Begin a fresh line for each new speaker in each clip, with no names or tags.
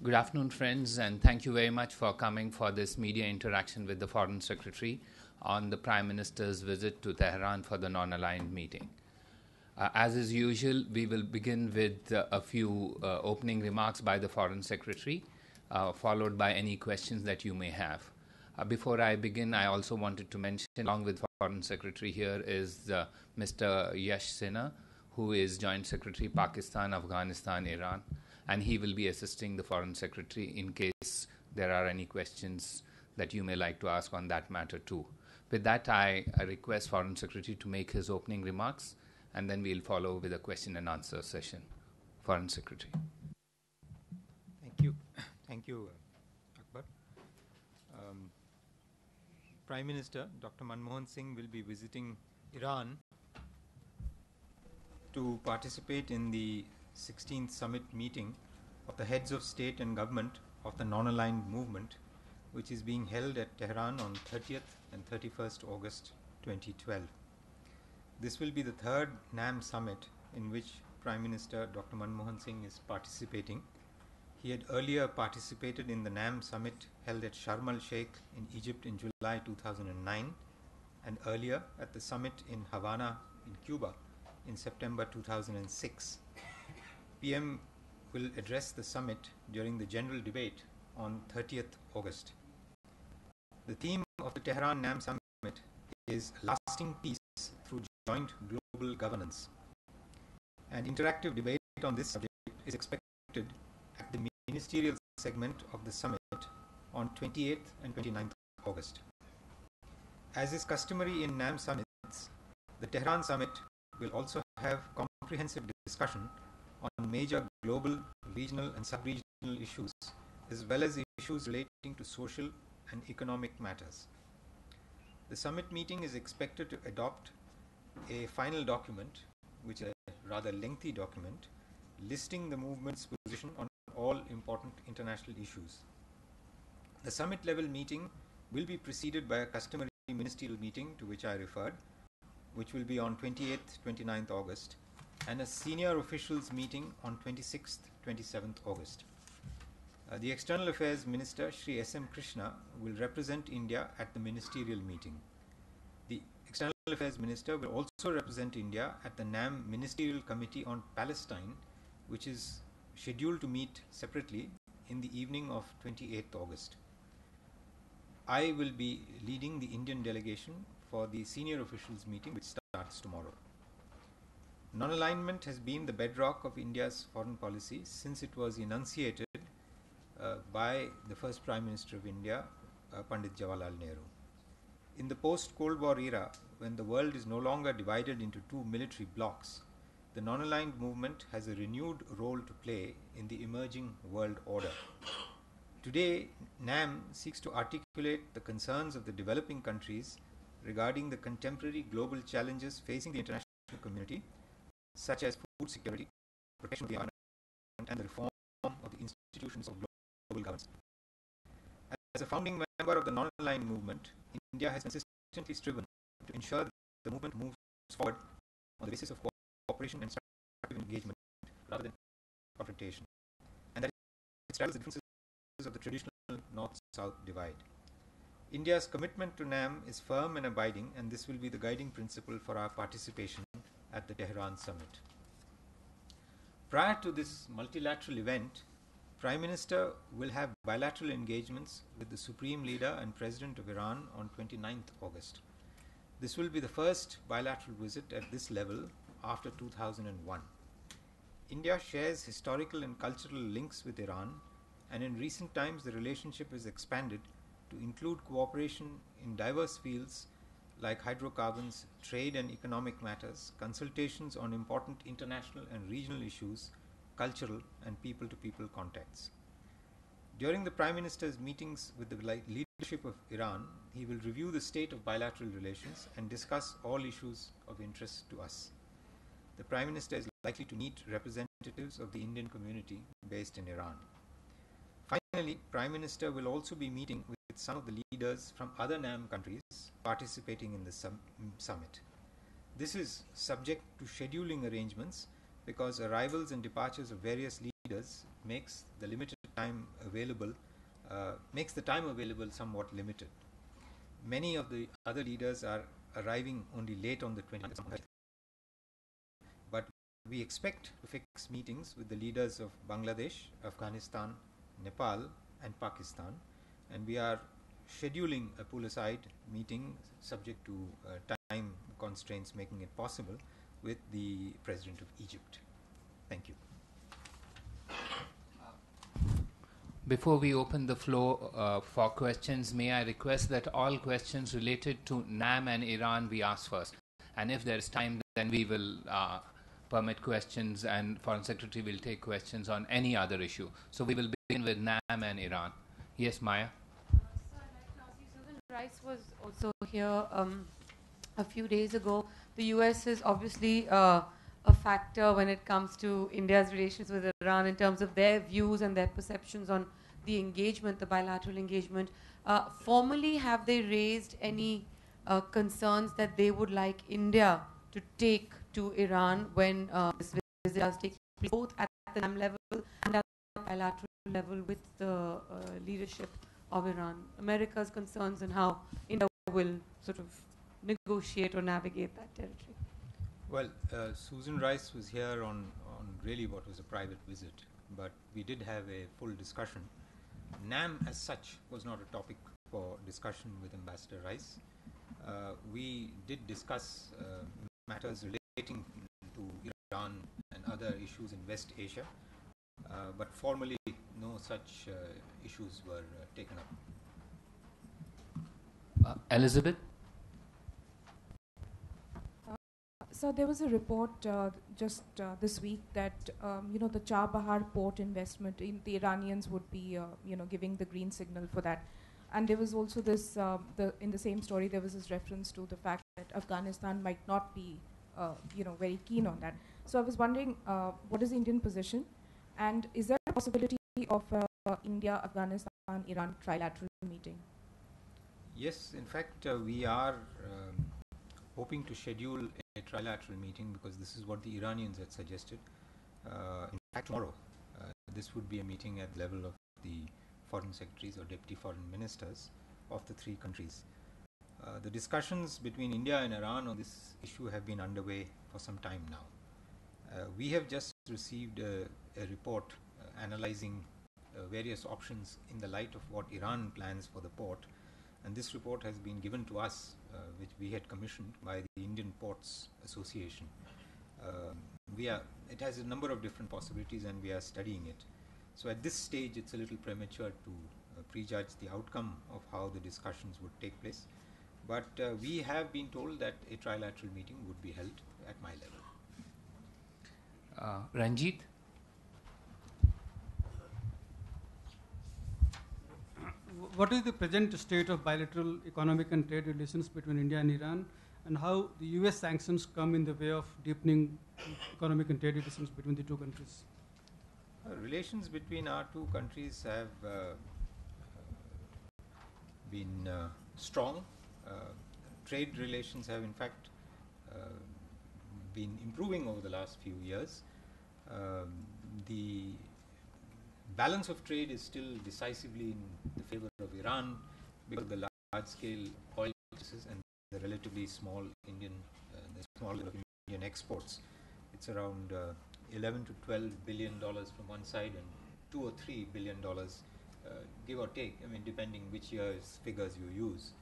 Good afternoon, friends, and thank you very much for coming for this media interaction with the Foreign Secretary on the Prime Minister's visit to Tehran for the non-aligned meeting. As is usual, we will begin with a few opening remarks by the Foreign Secretary, followed by any questions that you may have. Before I begin, I also wanted to mention, along with Foreign Secretary here, is Mr. Yash Sinha, who is Joint Secretary Pakistan, Afghanistan, Iran, and he will be assisting the Foreign Secretary in case there are any questions that you may like to ask on that matter too. With that, I request Foreign Secretary to make his opening remarks, and then we'll follow with a question and answer session. Foreign Secretary.
Thank you. Thank you, Akbar. Prime Minister Dr. Manmohan Singh will be visiting Iran to participate in the 16th Summit meeting of the heads of state and government of the non-aligned movement, which is being held at Tehran on 30th and 31st August 2012. This will be the third NAM Summit in which Prime Minister Dr. Manmohan Singh is participating. He had earlier participated in the NAM Summit held at Sharm el-Sheikh in Egypt in July 2009, and earlier at the summit in Havana in Cuba in September 2006. PM will address the summit during the general debate on 30th August. The theme of the Tehran NAM Summit is lasting peace through joint global governance. An interactive debate on this subject is expected at the ministerial segment of the summit on 28th and 29th August. As is customary in NAM summits, the Tehran Summit will also have comprehensive discussion on major global, regional and sub-regional issues, as well as issues relating to social and economic matters. The summit meeting is expected to adopt a final document, which is a rather lengthy document, listing the movement's position on all important international issues. The summit level meeting will be preceded by a customary ministerial meeting to which I referred, which will be on 28th, 29th August, and a senior officials meeting on 26th, 27th August. The External Affairs Minister, Shri S.M. Krishna, will represent India at the ministerial meeting. The External Affairs Minister will also represent India at the NAM Ministerial Committee on Palestine, which is scheduled to meet separately in the evening of 28th August. I will be leading the Indian delegation for the senior officials meeting, which starts tomorrow. Non-alignment has been the bedrock of India's foreign policy since it was enunciated by the first Prime Minister of India, Pandit Jawaharlal Nehru. In the post-Cold War era, when the world is no longer divided into two military blocs, the non-aligned movement has a renewed role to play in the emerging world order. Today, NAM seeks to articulate the concerns of the developing countries regarding the contemporary global challenges facing the international community, such as food security, protection of the environment, and the reform of the institutions of global governance. As a founding member of the non-aligned movement, India has consistently striven to ensure that the movement moves forward on the basis of cooperation and constructive engagement rather than confrontation, and that it straddles the differences of the traditional North-South divide. India's commitment to NAM is firm and abiding, and this will be the guiding principle for our participation at the Tehran Summit. Prior to this multilateral event, Prime Minister will have bilateral engagements with the Supreme Leader and President of Iran on 29th August. This will be the first bilateral visit at this level after 2001. India shares historical and cultural links with Iran, and in recent times the relationship has expanded to include cooperation in diverse fields like hydrocarbons, trade and economic matters, consultations on important international and regional issues, cultural and people-to-people contacts. During the Prime Minister's meetings with the leadership of Iran, he will review the state of bilateral relations and discuss all issues of interest to us. The Prime Minister is likely to meet representatives of the Indian community based in Iran. Finally, Prime Minister will also be meeting with some of the leaders from other NAM countries participating in the summit. This is subject to scheduling arrangements because arrivals and departures of various leaders makes the limited time available makes the time available somewhat limited. Many of the other leaders are arriving only late on the 20th, but we expect to fix meetings with the leaders of Bangladesh, Afghanistan, Nepal and Pakistan, and we are scheduling a pull-aside meeting subject to time constraints making it possible with the President of Egypt. Thank you.
Before we open the floor for questions, may I request that all questions related to NAM and Iran be asked first. And if there is time, then we will permit questions and Foreign Secretary will take questions on any other issue. So we will begin with NAM and Iran. Yes, Maya?
Sir, I'd like to ask you, Susan Rice was also here a few days ago. The US is obviously a factor when it comes to India's relations with Iran in terms of their views and their perceptions on the engagement, the bilateral engagement. Formally, have they raised any concerns that they would like India to take to Iran when this visit does take place, both at the NAM level and at the bilateral level with the leadership of Iran? America's concerns and how India will sort of negotiate or navigate that territory.
Well, Susan Rice was here on really what was a private visit, but we did have a full discussion. NAM as such was not a topic for discussion with Ambassador Rice. We did discuss matters relating to Iran and other issues in West Asia, but formally no such issues were taken up.
Elizabeth?
So there was a report just this week that the Chabahar port investment in the Iranians would be giving the green signal for that, and there was also this in the same story there was this reference to the fact that Afghanistan might not be very keen on that. So I was wondering what is the Indian position, and is there a possibility of India, Afghanistan, Iran trilateral meeting?
Yes, in fact we are hoping to schedule a trilateral meeting because this is what the Iranians had suggested. In fact, tomorrow this would be a meeting at the level of the foreign secretaries or deputy foreign ministers of the three countries. The discussions between India and Iran on this issue have been underway for some time now. We have just received a report analyzing various options in the light of what Iran plans for the port, and this report has been given to us, which we had commissioned by the Indian Ports Association. It has a number of different possibilities and we are studying it. So at this stage it's a little premature to prejudge the outcome of how the discussions would take place. But we have been told that a trilateral meeting would be held at my level.
Ranjit?
What is the present state of bilateral economic and trade relations between India and Iran, and how the US sanctions come in the way of deepening economic and trade relations between the two countries?
Relations between our two countries have been strong. Trade relations have in fact been improving over the last few years. The balance of trade is still decisively in the favor of Iran because of the large-scale oil purchases and the relatively small Indian exports. It's around 11 to 12 billion dollars from one side and 2 or 3 billion dollars, give or take. I mean, depending which year's figures you use.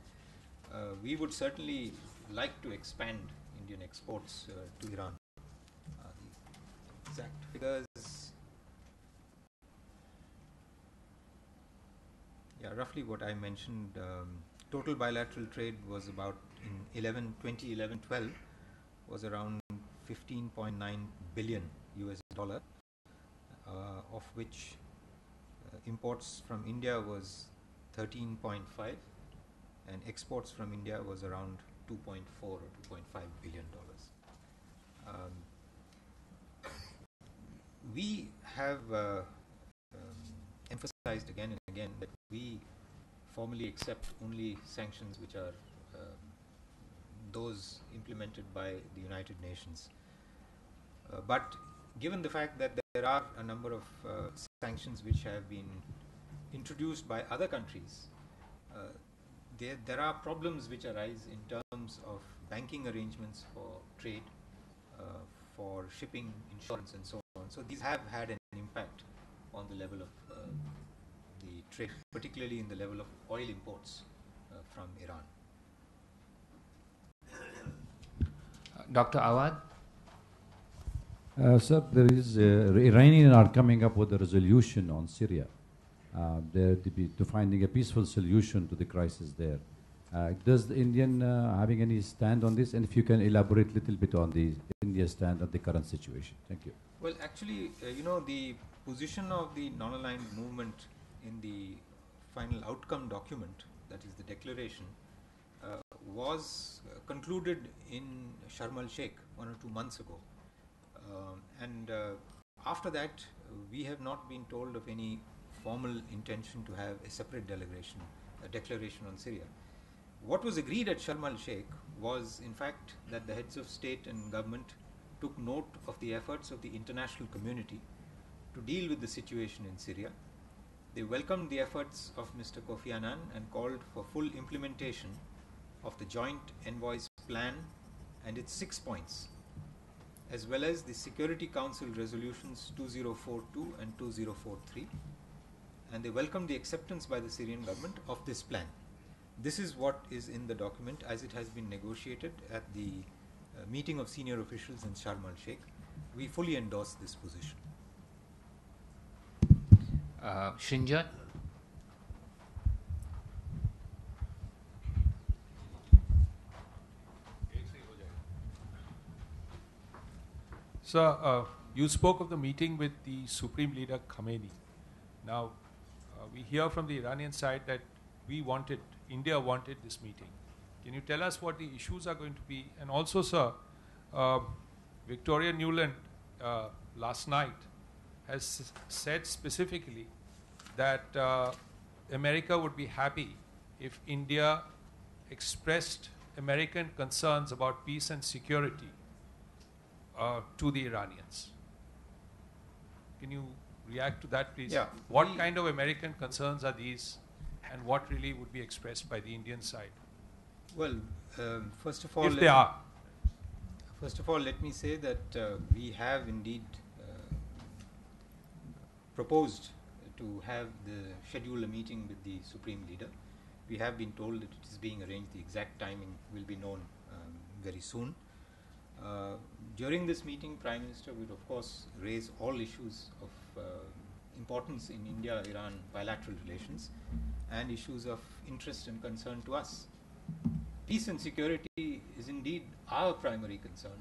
We would certainly like to expand Indian exports to Iran. The exact figures. Yeah, roughly what I mentioned. Total bilateral trade was about in 2011-12 was around 15.9 billion US dollar, of which imports from India was 13.5 and exports from India was around 2.4 or 2.5 billion dollars. We have emphasized again and again that we formally accept only sanctions which are those implemented by the United Nations. But given the fact that there are a number of sanctions which have been introduced by other countries, there are problems which arise in terms of banking arrangements for trade, for shipping, insurance, and so on. So these have had an impact on the level of the trade, particularly in the level of oil imports from Iran.
Dr. Awad?
Sir, there is Iranians are coming up with a resolution on Syria. They're to finding a peaceful solution to the crisis there. Does the Indian having any stand on this? And if you can elaborate a little bit on the India stand on the current situation. Thank you.
Well, actually, the position of the non-aligned movement in the final outcome document, that is the declaration, was concluded in Sharm el-Sheikh 1 or 2 months ago. And after that, we have not been told of any formal intention to have a separate declaration on Syria. What was agreed at Sharm el-Sheikh was, in fact, that the heads of state and government took note of the efforts of the international community to deal with the situation in Syria. They welcomed the efforts of Mr. Kofi Annan and called for full implementation of the Joint Envoy's plan and its 6 points, as well as the Security Council resolutions 2042 and 2043, and they welcomed the acceptance by the Syrian government of this plan. This is what is in the document as it has been negotiated at the meeting of senior officials in Sharm el-Sheikh. We fully endorse this position.
Shinjan?
Sir, you spoke of the meeting with the Supreme Leader Khamenei. Now, we hear from the Iranian side that India wanted this meeting. Can you tell us what the issues are going to be? And also, sir, Victoria Nuland last night has said specifically that America would be happy if India expressed American concerns about peace and security to the Iranians. Can you react to that, please?
Yeah.
What kind of American concerns are these, and what really would be expressed by the Indian side?
Well, first of all,
If they are.
First of all, let me say that we have indeed proposed to schedule a meeting with the Supreme Leader. We have been told that it is being arranged. The exact timing will be known very soon. During this meeting, Prime Minister will of course raise all issues of importance in India-Iran bilateral relations and issues of interest and concern to us. Peace and security is indeed our primary concern,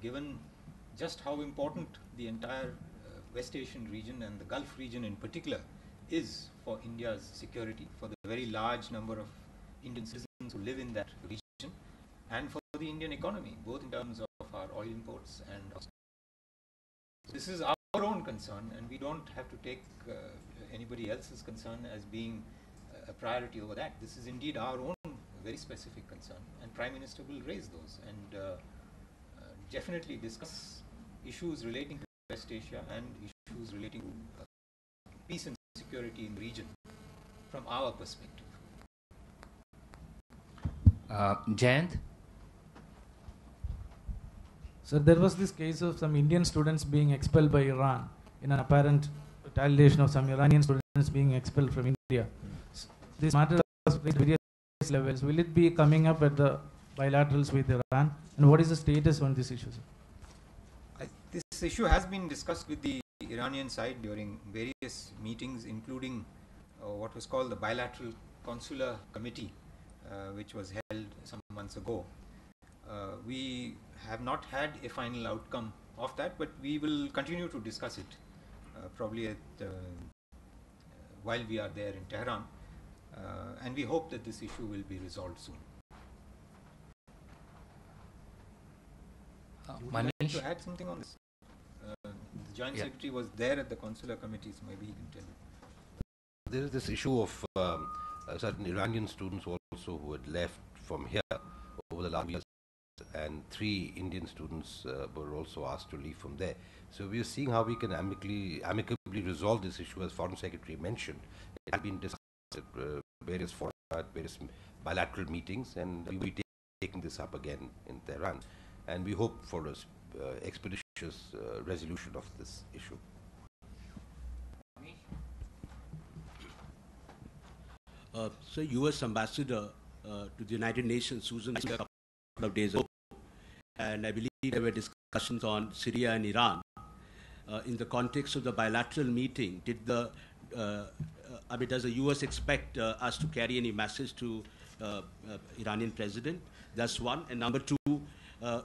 given just how important the entire West Asian region and the Gulf region in particular is for India's security, for the very large number of Indian citizens who live in that region, and for the Indian economy, both in terms of our oil imports and this is our own concern, and we don't have to take anybody else's concern as being a priority over that. This is indeed our own very specific concern, and Prime Minister will raise those and definitely discuss issues relating to West Asia and issues relating to peace and security in the region from our perspective.
Jayant?
Sir, there was this case of some Indian students being expelled by Iran in an apparent retaliation of some Iranian students being expelled from India. This matter was raised at various levels. Will it be coming up at the bilaterals with Iran? And what is the status on this issue, sir?
This issue has been discussed with the Iranian side during various meetings, including what was called the Bilateral Consular Committee, which was held some months ago. We have not had a final outcome of that, but we will continue to discuss it probably while we are there in Tehran, and we hope that this issue will be resolved soon. Would you like to add something on this? The Joint Secretary was there at the Consular Committee, so maybe he can tell you.
There is this issue of certain Iranian students also who had left from here over the last years and 3 Indian students were also asked to leave from there. So we are seeing how we can amicably resolve this issue, as Foreign Secretary mentioned. It has been discussed at various fora, various bilateral meetings, and we will be taking this up again in Tehran. And we hope for an expeditious resolution of this issue.
So, U.S. Ambassador to the United Nations, Susan Rice, a couple of days ago, and I believe there were discussions on Syria and Iran. In the context of the bilateral meeting, does the U.S. expect us to carry any message to Iranian president? That's one. And number two,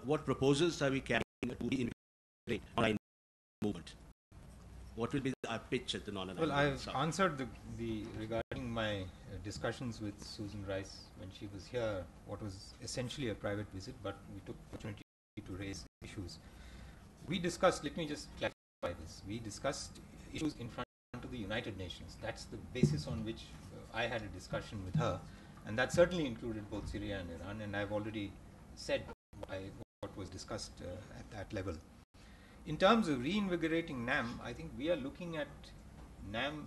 what proposals are we carrying to the online movement? What will be our pitch at the non-aligned?
Well, I've answered regarding my discussions with Susan Rice when she was here, what was essentially a private visit, but we took the opportunity to raise issues. We discussed, let me just clarify this, we discussed issues in front of the United Nations. That's the basis on which I had a discussion with her, and that certainly included both Syria and Iran, and I've already said what was discussed at that level. In terms of reinvigorating NAM, I think we are looking at NAM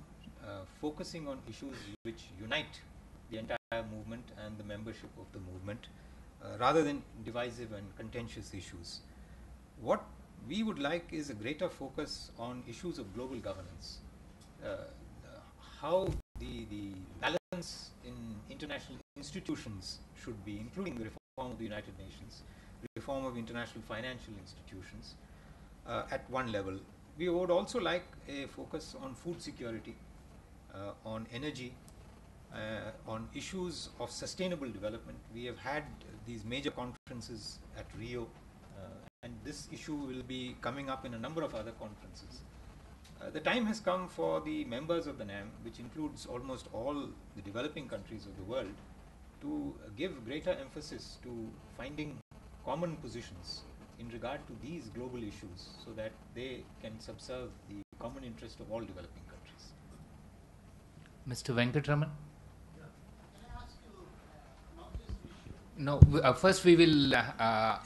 focusing on issues which unite the entire movement and the membership of the movement, rather than divisive and contentious issues. What we would like is a greater focus on issues of global governance, how the balance in international institutions should be, including the reform of the United Nations, reform of international financial institutions, at one level. We would also like a focus on food security, on energy, on issues of sustainable development. We have had these major conferences at Rio, and this issue will be coming up in a number of other conferences. The time has come for the members of the NAM, which includes almost all the developing countries of the world, to give greater emphasis to finding common positions in regard to these global issues, so that they can subserve the common interest of all developing countries.
Mr. Venkatraman? No, first we will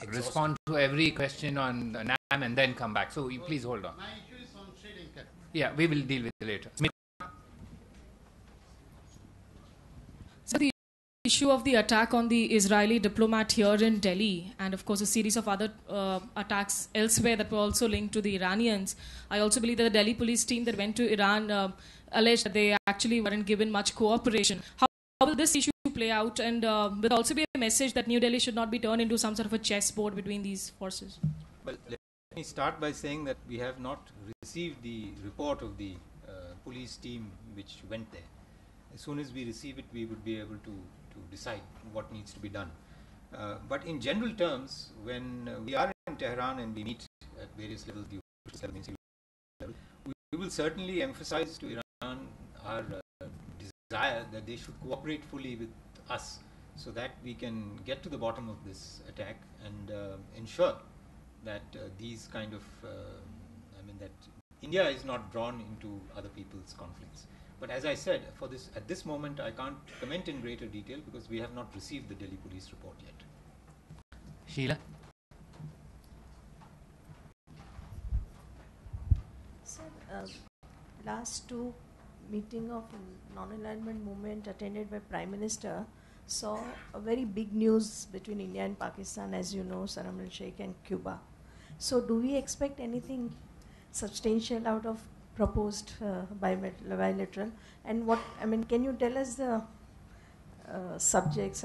respond to every question on NAM and then come back. So please hold on.
My issue is on Sri Lanka.
Yeah, we will deal with it later.
So the issue of the attack on the Israeli diplomat here in Delhi, and of course a series of other attacks elsewhere that were also linked to the Iranians. I also believe that the Delhi police team that went to Iran alleged that they actually weren't given much cooperation. How will this issue play out, and will also be a message that New Delhi should not be turned into some sort of a chessboard between these forces?
Well, let me start by saying that we have not received the report of the police team which went there. As soon as we receive it, we would be able to decide what needs to be done. But in general terms, when we are in Tehran and we meet at various levels, the official level, we will certainly emphasize to Iran our desire that they should cooperate fully with us, so that we can get to the bottom of this attack and ensure that these kind of, that India is not drawn into other people's conflicts. But as I said, at this moment, I can't comment in greater detail because we have not received the Delhi police report yet.
Sheila?
Sir, last 2 meeting of non-alignment movement attended by Prime Minister saw a very big news between India and Pakistan, as you know, Sharm el-Sheikh and Cuba. So do we expect anything substantial out of proposed bilateral? And what, can you tell us the subjects,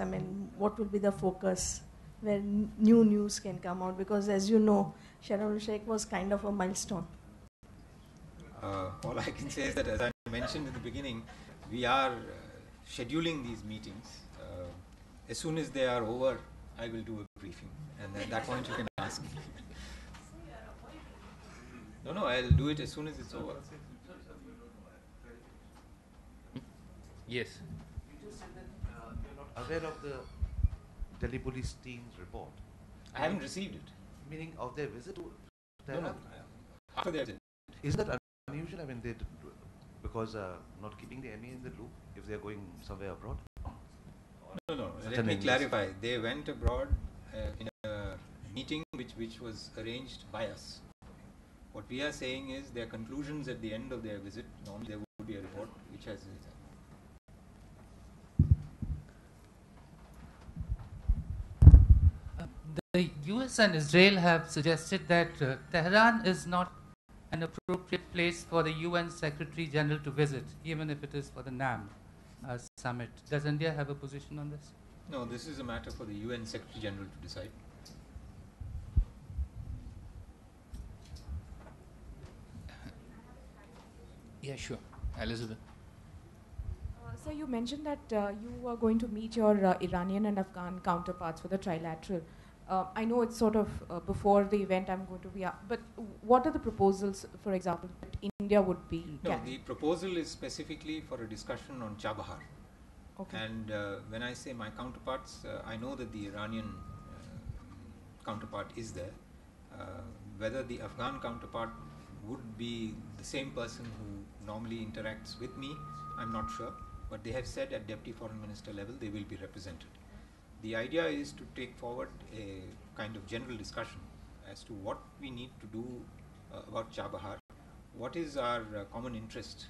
what will be the focus where new news can come out? Because as you know, Sharm el-Sheikh was kind of a milestone.
All I can say is that, as I mentioned in the beginning, we are scheduling these meetings. As soon as they are over, I will do a briefing, and at that point you can ask me. No, I'll do it as soon as it's over.
Yes.
You just said that you're not aware of the Delhi police team's report.
I haven't received it.
Meaning of their visit to
Tehran? No. After their visit.
Is that unusual? Because not keeping the enemy in the loop if they are going somewhere abroad?
No. Let me clarify. They went abroad in a meeting which was arranged by us. What we are saying is their conclusions at the end of their visit, normally there would be a report which has
the US and Israel have suggested that Tehran is not an appropriate place for the UN Secretary General to visit, even if it is for the NAM summit. Does India have a position on this?
No, this is a matter for the UN Secretary General to decide.
Yeah, sure. Elizabeth.
So you mentioned that you were going to meet your Iranian and Afghan counterparts for the trilateral. I know it's sort of before the event I'm going to be up, but what are the proposals, for example, that India would be?
No, the proposal is specifically for a discussion on Chabahar.
Okay.
And when I say my counterparts, I know that the Iranian counterpart is there. Whether the Afghan counterpart would be the same person who normally interacts with me, I'm not sure. But they have said at Deputy Foreign Minister level they will be represented. The idea is to take forward a kind of general discussion as to what we need to do about Chabahar, what is our common interest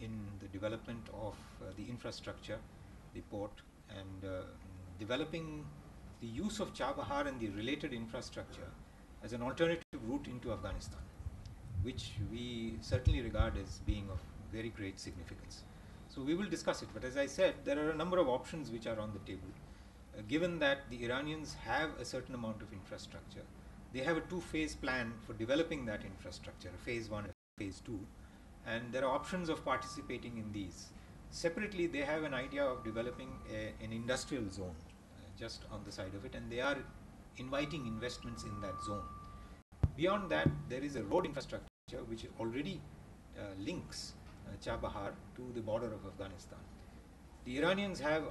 in the development of the infrastructure, the port, and developing the use of Chabahar and the related infrastructure as an alternative route into Afghanistan, which we certainly regard as being of very great significance. So we will discuss it, but as I said, there are a number of options which are on the table. Given that the Iranians have a certain amount of infrastructure, they have a two-phase plan for developing that infrastructure, a phase 1 and phase 2, and there are options of participating in these. Separately, they have an idea of developing an industrial zone just on the side of it, and they are inviting investments in that zone. Beyond that, there is a road infrastructure which already links Chabahar to the border of Afghanistan. The Iranians have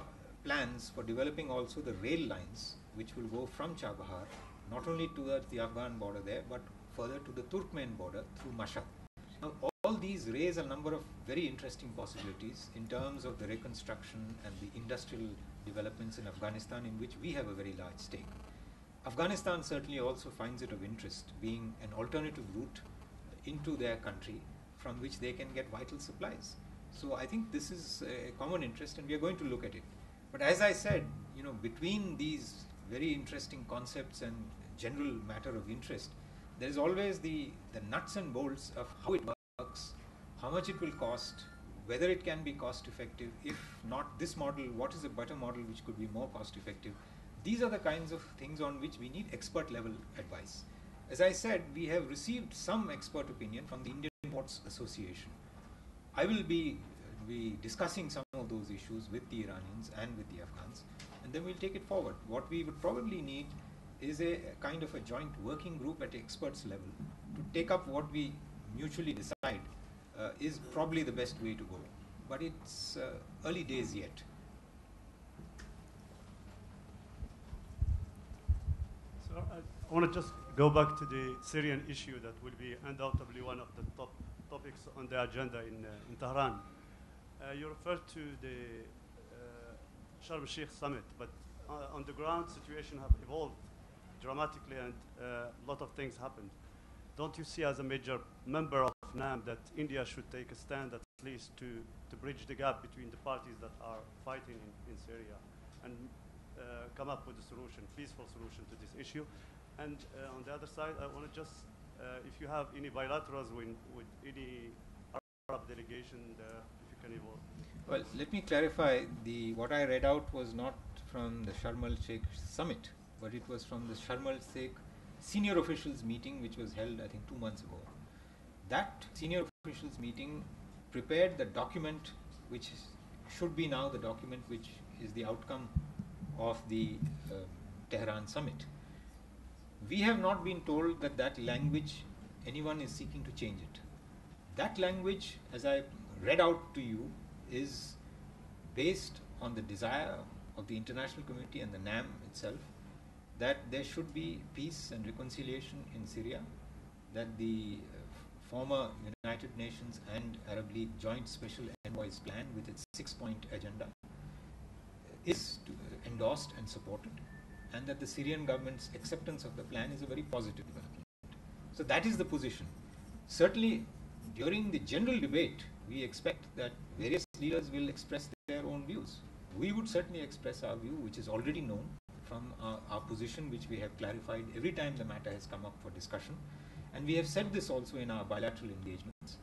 plans for developing also the rail lines which will go from Chabahar not only towards the Afghan border there but further to the Turkmen border through Mashhad. Now, all these raise a number of very interesting possibilities in terms of the reconstruction and the industrial developments in Afghanistan, in which we have a very large stake. Afghanistan certainly also finds it of interest, being an alternative route into their country from which they can get vital supplies. So I think this is a common interest and we are going to look at it. But as I said, between these very interesting concepts and general matter of interest, there is always the nuts and bolts of how it works, how much it will cost, whether it can be cost effective. If not this model, what is a better model which could be more cost effective? These are the kinds of things on which we need expert level advice. As I said, we have received some expert opinion from the Indian Ports Association. I will be discussing some of those issues with the Iranians and with the Afghans, and then we'll take it forward. What we would probably need is a kind of a joint working group at experts level to take up what we mutually decide is probably the best way to go. But it's early days yet.
So I want to just go back to the Syrian issue that will be undoubtedly one of the top topics on the agenda in Tehran. You referred to the Sharm el-Sheikh summit, but on the ground situation have evolved dramatically and a lot of things happened. Don't you see as a major member of NAM that India should take a stand at least to bridge the gap between the parties that are fighting in Syria and come up with a solution, peaceful solution to this issue? And on the other side, I want to just, if you have any bilaterals with any Arab delegation, if you can evolve.
Well, let me clarify. What I read out was not from the Sharm el-Sheikh summit, but it was from the Sharm el-Sheikh senior officials meeting, which was held, I think, 2 months ago. That senior officials meeting prepared the document, which should be now the document which is the outcome of the Tehran summit. We have not been told that language, anyone is seeking to change it. That language, as I read out to you, is based on the desire of the international community and the NAM itself that there should be peace and reconciliation in Syria, that the former United Nations and Arab League Joint Special Envoy's plan with its 6-point agenda is endorsed and supported, and that the Syrian government's acceptance of the plan is a very positive development. So that is the position. Certainly, during the general debate, we expect that various leaders will express their own views. We would certainly express our view, which is already known from our position, which we have clarified every time the matter has come up for discussion. And we have said this also in our bilateral engagements,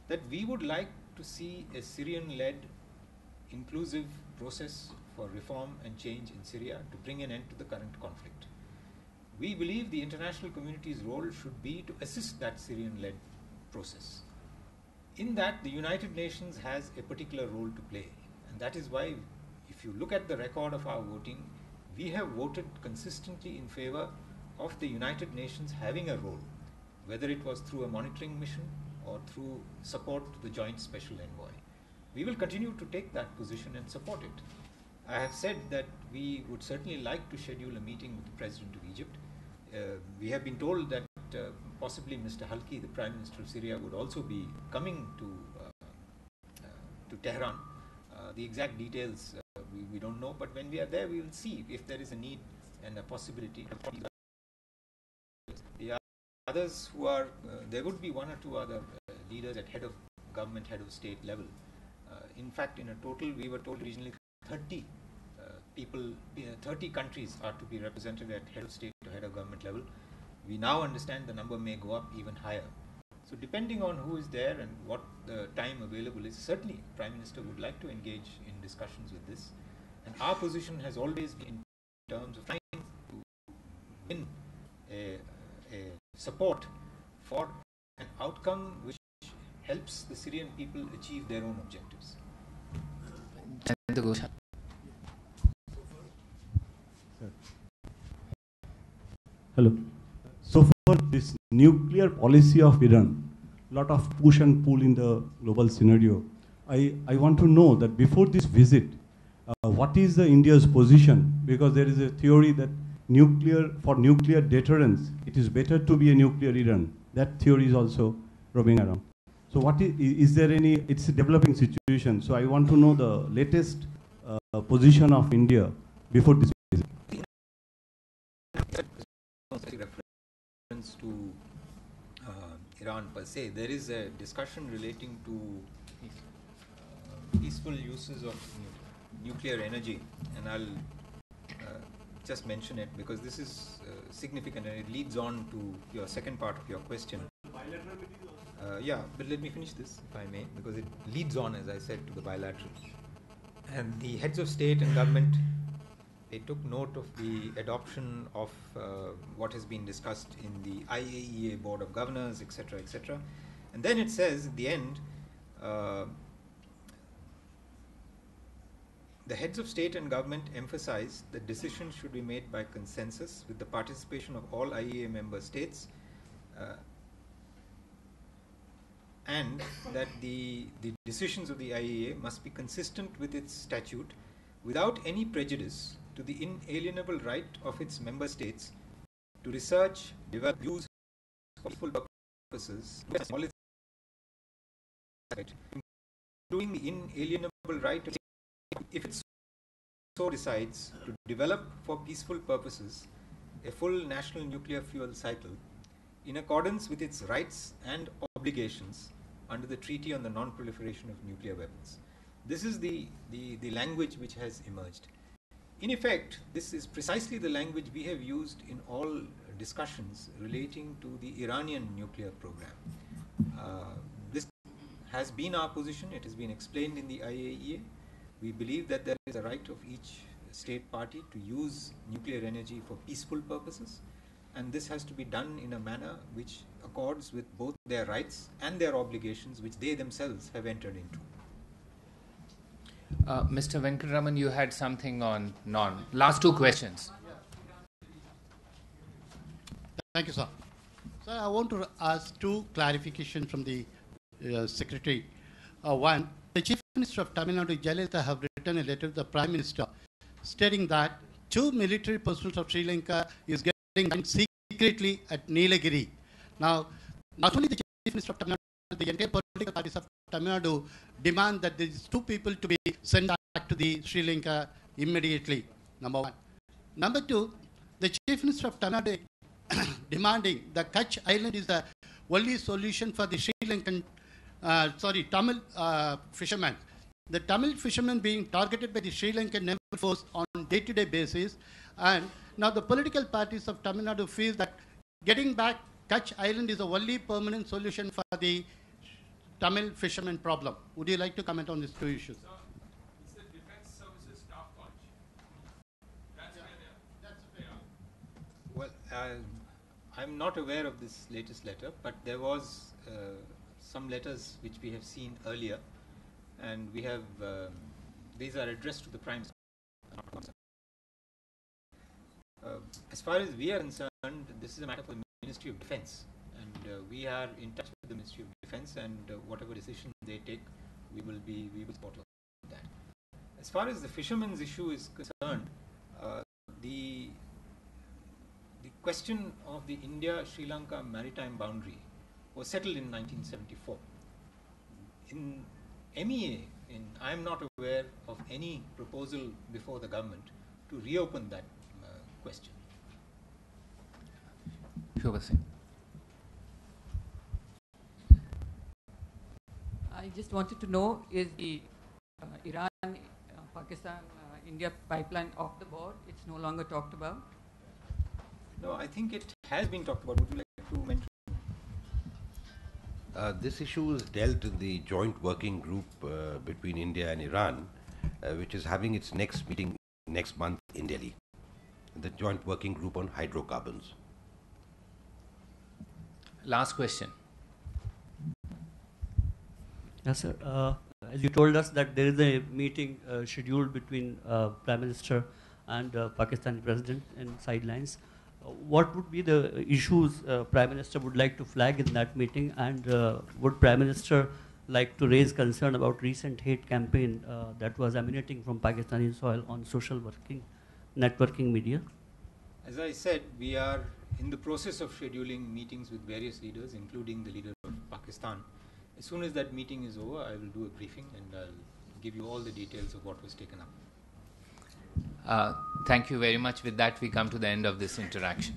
that we would like to see a Syrian-led inclusive process for reform and change in Syria to bring an end to the current conflict. We believe the international community's role should be to assist that Syrian-led process. In that, the United Nations has a particular role to play, and that is why, if you look at the record of our voting, we have voted consistently in favor of the United Nations having a role, whether it was through a monitoring mission or through support to the Joint Special Envoy. We will continue to take that position and support it. I have said that we would certainly like to schedule a meeting with the President of Egypt. We have been told that possibly Mr. Halki, the Prime Minister of Syria, would also be coming to Tehran. The exact details we don't know, but when we are there, we will see if there is a need and a possibility. The others who are, there would be one or two other leaders at head of government, head of state level. In fact, in a total, we were told originally 30 people, 30 countries are to be represented at head of state or head of government level. We now understand the number may go up even higher. So depending on who is there and what the time available is, certainly Prime Minister would like to engage in discussions with this. And our position has always been in terms of trying to win a support for an outcome which helps the Syrian people achieve their own objectives.
Hello. So for this nuclear policy of Iran, lot of push and pull in the global scenario. I want to know that before this visit, what is the India's position? Because there is a theory that for nuclear deterrence, it is better to be a nuclear Iran. That theory is also roaming around. So what is there any, it's a developing situation. So I want to know the latest position of India before this visit.
Reference to Iran per se, there is a discussion relating to peaceful uses of nuclear energy, and I'll just mention it because this is significant and it leads on to your second part of your question. Yeah, but let me finish this if I may, because it leads on, as I said, to the bilateral. And the heads of state and government, they took note of the adoption of what has been discussed in the IAEA Board of Governors, etc., etc. And then it says at the end, the heads of state and government emphasize that decisions should be made by consensus with the participation of all IAEA member states, and that the decisions of the IAEA must be consistent with its statute without any prejudice to the inalienable right of its member states to research, develop, use for peaceful purposes, including the inalienable right of, if it so decides, to develop for peaceful purposes a full national nuclear fuel cycle in accordance with its rights and obligations under the Treaty on the Non-Proliferation of Nuclear Weapons. This is the language which has emerged. In effect, this is precisely the language we have used in all discussions relating to the Iranian nuclear program. This has been our position. It has been explained in the IAEA. We believe that there is a right of each state party to use nuclear energy for peaceful purposes, and this has to be done in a manner which accords with both their rights and their obligations which they themselves have entered into.
Mr. Venkataraman, you had something on last two questions.
Thank you, sir. Sir, I want to ask two clarifications from the Secretary. One, the Chief Minister of Tamil Nadu, Jayalalitha, have written a letter to the Prime Minister stating that 2 military personnel of Sri Lanka is getting done secretly at Nilagiri. Now, not only the Chief Minister of Tamil Nadu, the entire political parties of Tamil Nadu demand that these 2 people to be sent back to the Sri Lanka immediately, number one. Number two, the Chief Minister of Tamil Nadu demanding the Kutch Island is the only solution for the Sri Lankan, Tamil fishermen. The Tamil fishermen being targeted by the Sri Lankan naval force on day-to-day basis, and now the political parties of Tamil Nadu feel that getting back Kutch Island is the only permanent solution for the Tamil fishermen problem. Would you like to comment on these two issues?
So, it's the Defence Services Staff College. That's where they are.
Well, I'm not aware of this latest letter, but there was some letters which we have seen earlier, and we have these are addressed to the Prime Minister. As far as we are concerned, this is a matter for the Ministry of Defence, and we are in touch with the Ministry of Defence, and whatever decision they take, we will support that. As far as the fishermen's issue is concerned, the question of the India-Sri Lanka maritime boundary was settled in 1974. In MEA, I am not aware of any proposal before the government to reopen that question.
Shobha Singh.
I just wanted to know, is the Iran-Pakistan-India pipeline off the board? It's no longer talked about?
No, I think it has been talked about. Would you like to mention?
This issue is dealt in the joint working group between India and Iran, which is having its next meeting next month in Delhi. The joint working group on hydrocarbons.
Last question.
Yes, sir. As you told us that there is a meeting scheduled between Prime Minister and Pakistani President in sidelines. What would be the issues Prime Minister would like to flag in that meeting, and would Prime Minister like to raise concern about recent hate campaign that was emanating from Pakistani soil on social networking media?
As I said, we are in the process of scheduling meetings with various leaders, including the leader of Pakistan. As soon as that meeting is over, I will do a briefing and I'll give you all the details of what was taken up.
Thank you very much. With that, we come to the end of this interaction.